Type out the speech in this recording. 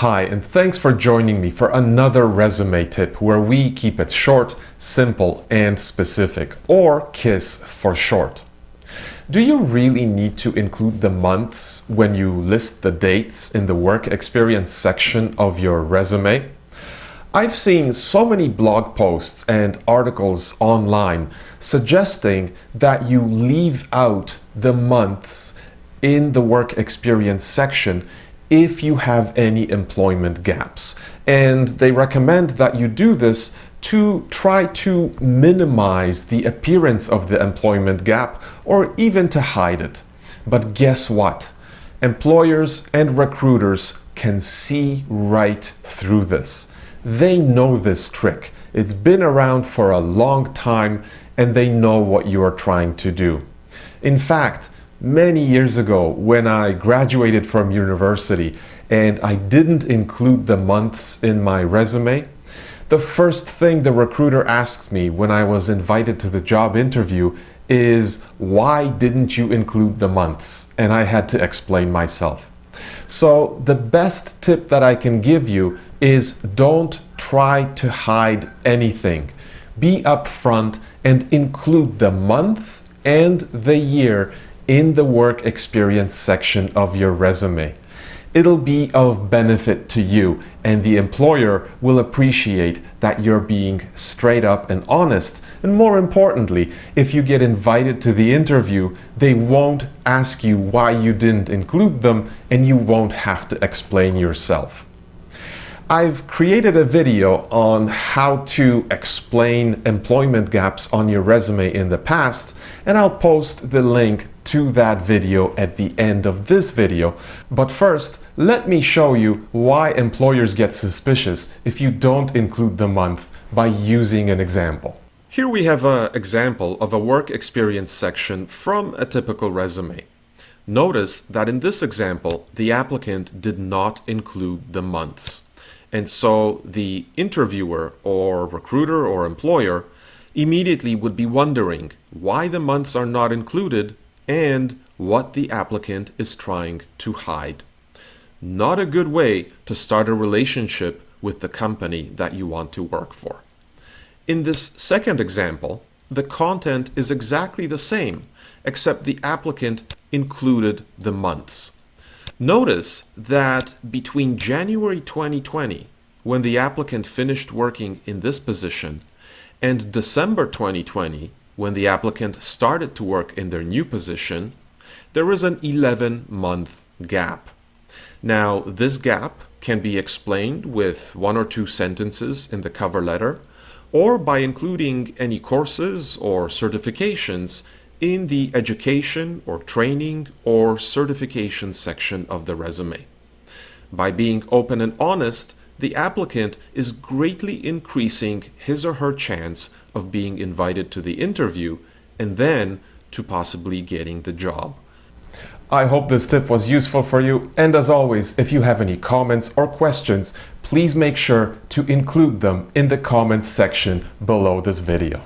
Hi, and thanks for joining me for another resume tip where we keep it short, simple, and specific, or KISS for short. Do you really need to include the months when you list the dates in the work experience section of your resume? I've seen so many blog posts and articles online suggesting that you leave out the months in the work experience section if you have any employment gaps. And they recommend that you do this to try to minimize the appearance of the employment gap or even to hide it. But guess what? Employers and recruiters can see right through this. They know this trick. It's been around for a long time and they know what you are trying to do. In fact, many years ago when I graduated from university and I didn't include the months in my resume, the first thing the recruiter asked me when I was invited to the job interview is, why didn't you include the months? And I had to explain myself. So the best tip that I can give you is don't try to hide anything. Be upfront and include the month and the year in the work experience section of your resume. It'll be of benefit to you, and the employer will appreciate that you're being straight up and honest. And more importantly, if you get invited to the interview, they won't ask you why you didn't include them, and you won't have to explain yourself. I've created a video on how to explain employment gaps on your resume in the past, and I'll post the link to that video at the end of this video. But first, let me show you why employers get suspicious if you don't include the month by using an example. Here we have an example of a work experience section from a typical resume. Notice that in this example, the applicant did not include the months. And so the interviewer or recruiter or employer immediately would be wondering why the months are not included and what the applicant is trying to hide. Not a good way to start a relationship with the company that you want to work for. In this second example, the content is exactly the same, except the applicant included the months. Notice that between January 2020, when the applicant finished working in this position, and December 2020, when the applicant started to work in their new position, there is an 11-month gap. Now, this gap can be explained with one or two sentences in the cover letter, or by including any courses or certifications in the education or training or certification section of the resume. By being open and honest, the applicant is greatly increasing his or her chance of being invited to the interview and then to possibly getting the job. I hope this tip was useful for you, and as always, if you have any comments or questions, please make sure to include them in the comments section below this video.